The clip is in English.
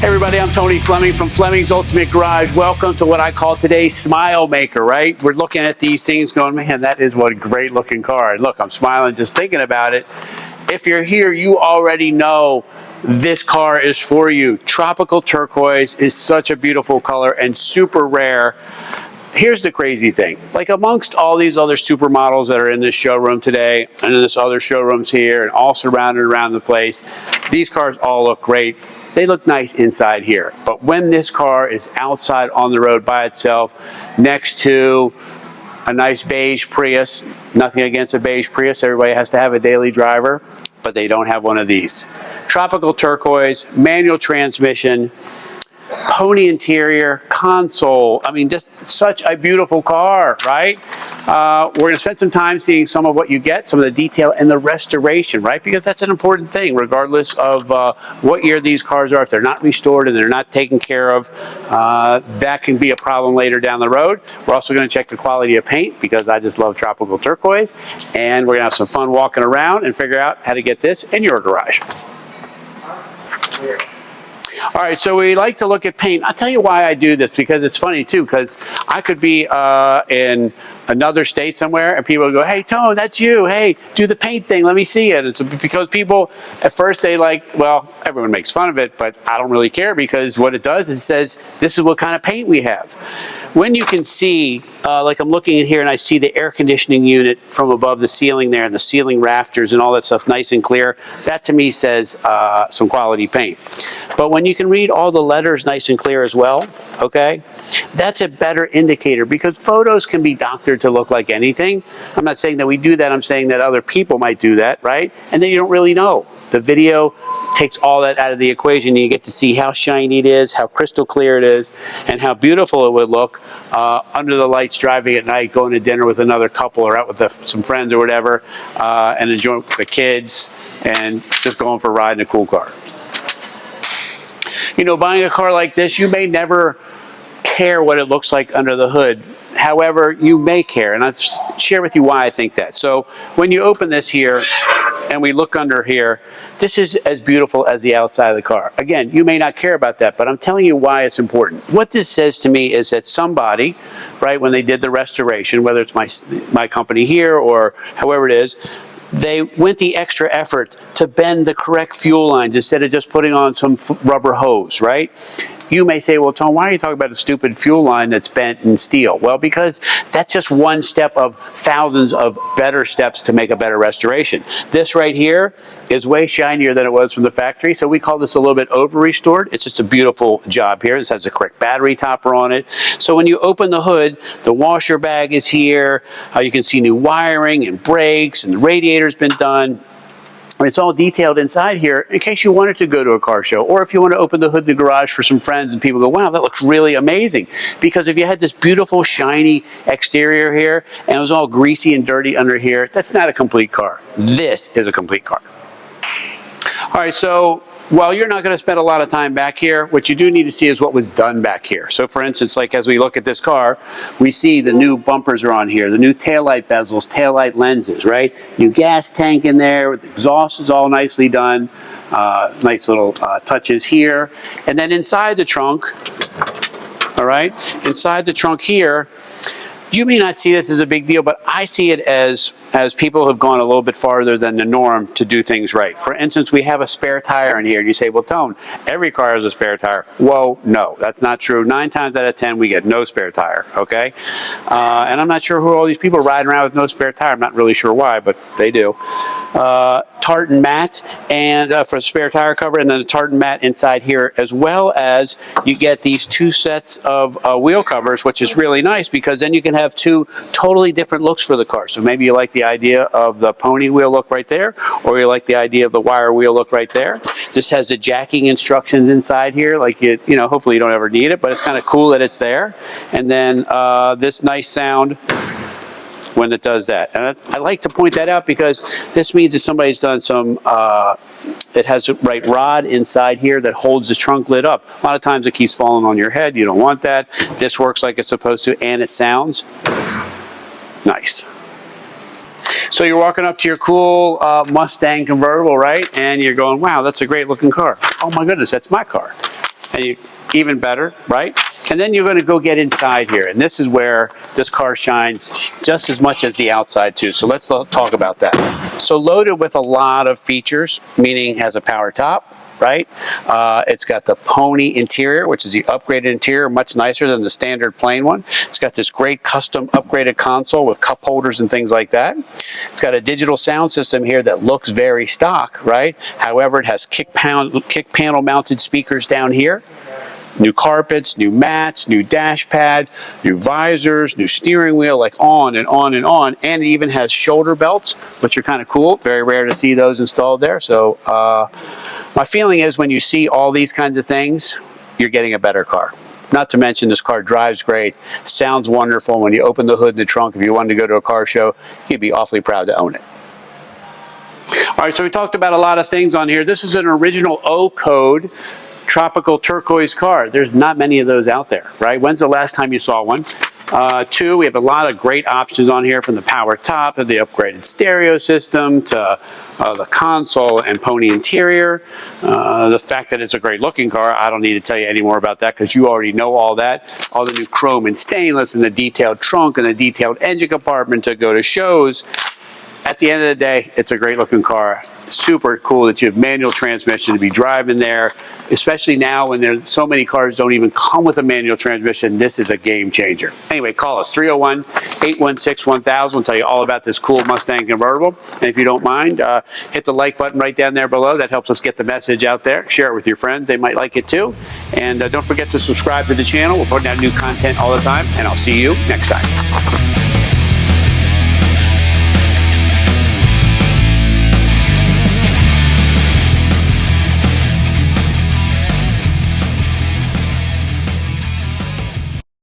Hey everybody, I'm Tony Fleming from Fleming's Ultimate Garage. Welcome to what I call today's Smile Maker, right? We're looking at these things going, man, that is what a great looking car. And look, I'm smiling just thinking about it. If you're here, you already know this car is for you. Tropical turquoise is such a beautiful color and super rare. Here's the crazy thing, like amongst all these other supermodels that are in this showroom today, and in this other showrooms here, and all surrounded around the place, these cars all look great. They look nice inside here. But when this car is outside on the road by itself, next to a nice beige Prius, nothing against a beige Prius, everybody has to have a daily driver, but they don't have one of these. Tropical turquoise, manual transmission, pony interior, console. I mean, just such a beautiful car, right? We're going to spend some time seeing some of what you get, some of the detail and the restoration, right? Because that's an important thing, regardless of what year these cars are. If they're not restored and they're not taken care of, that can be a problem later down the road. We're also going to check the quality of paint because I just love tropical turquoise. And we're going to have some fun walking around and figure out how to get this in your garage. All right, so we like to look at paint. I'll tell you why I do this, because it's funny too, because I could be in another state somewhere and people go, hey Tone, that's you, hey, do the paint thing, let me see it. It's because people at first they like, well, everyone makes fun of it, but I don't really care, because what it does is it says this is what kind of paint we have. When you can see, like I'm looking in here and I see the air conditioning unit from above the ceiling there and the ceiling rafters and all that stuff nice and clear, that to me says some quality paint. But when you can read all the letters nice and clear as well, okay, that's a better indicator, because photos can be doctored to look like anything. I'm not saying that we do that, I'm saying that other people might do that, right? And then you don't really know. The video takes all that out of the equation and you get to see how shiny it is, how crystal clear it is, and how beautiful it would look under the lights driving at night, going to dinner with another couple or out with some friends or whatever, and enjoying with the kids and just going for a ride in a cool car. You know, buying a car like this, you may never care what it looks like under the hood. However, you may care, and I'll share with you why I think that. So when you open this here and we look under here, this is as beautiful as the outside of the car. Again, you may not care about that, but I'm telling you why it's important. What this says to me is that somebody, right, when they did the restoration, whether it's my company here or however it is, they went the extra effort to bend the correct fuel lines instead of just putting on some rubber hose, right? You may say, well, Tom, why are you talking about a stupid fuel line that's bent in steel? Well, because that's just one step of thousands of better steps to make a better restoration. This right here is way shinier than it was from the factory, so we call this a little bit over-restored. It's just a beautiful job here. This has a correct battery topper on it. So when you open the hood, the washer bag is here. You can see new wiring and brakes, and the radiator's been done. It's all detailed inside here in case you wanted to go to a car show, or if you want to open the hood of the garage for some friends and people go, wow, that looks really amazing. Because if you had this beautiful shiny exterior here and it was all greasy and dirty under here, that's not a complete car. This is a complete car. All right, so while you're not going to spend a lot of time back here, what you do need to see is what was done back here. So for instance, like as we look at this car, we see the new bumpers are on here, the new taillight bezels, taillight lenses, right? New gas tank in there, the exhaust is all nicely done. Nice little touches here. And then inside the trunk, all right, inside the trunk here, you may not see this as a big deal, but I see it as people have gone a little bit farther than the norm to do things right. For instance, we have a spare tire in here. You say, well, Tone, every car has a spare tire. Whoa, no, that's not true. 9 times out of 10, we get no spare tire, okay? And I'm not sure who all these people riding around with no spare tire. I'm not really sure why, but they do. Tartan Mat and for a spare tire cover, and then a Tartan Mat inside here, as well as you get these 2 sets of wheel covers, which is really nice because then you can have 2 totally different looks for the car. So maybe you like the idea of the pony wheel look right there, or you like the idea of the wire wheel look right there. This has the jacking instructions inside here, like you know, hopefully you don't ever need it, but it's kind of cool that it's there. And then this nice sound when it does that. And I like to point that out because this means that somebody's done some, it has the right rod inside here that holds the trunk lid up. A lot of times it keeps falling on your head. You don't want that. This works like it's supposed to, and it sounds nice. So you're walking up to your cool Mustang convertible, right? And you're going, wow, that's a great looking car. Oh my goodness, that's my car. And you, even better, right? And then you're going to go get inside here. And this is where this car shines just as much as the outside too. So let's talk about that. So loaded with a lot of features, meaning has a power top, right? It's got the Pony interior, which is the upgraded interior, much nicer than the standard plain one. It's got this great custom upgraded console with cup holders and things like that. It's got a digital sound system here that looks very stock, right? However, it has kick panel mounted speakers down here. New carpets, new mats, new dash pad, new visors, new steering wheel, like on and on and on. And it even has shoulder belts, which are kind of cool. Very rare to see those installed there. So my feeling is when you see all these kinds of things, you're getting a better car. Not to mention this car drives great, sounds wonderful. When you open the hood and the trunk, if you wanted to go to a car show, you'd be awfully proud to own it. All right, so we talked about a lot of things on here. This is an original O code tropical turquoise car. There's not many of those out there, right? When's the last time you saw one? Two, we have a lot of great options on here, from the power top to the upgraded stereo system to the console and Pony interior. The fact that it's a great looking car, I don't need to tell you any more about that because you already know all that. All the new chrome and stainless and the detailed trunk and the detailed engine compartment to go to shows. At the end of the day, it's a great looking car. Super cool that you have manual transmission to be driving there, especially now when there's so many cars don't even come with a manual transmission. This is a game changer. Anyway, call us 301-816-1000. We'll tell you all about this cool Mustang convertible. And if you don't mind, hit the like button right down there below. That helps us get the message out there. Share it with your friends. They might like it too. And don't forget to subscribe to the channel. We're putting out new content all the time, and I'll see you next time.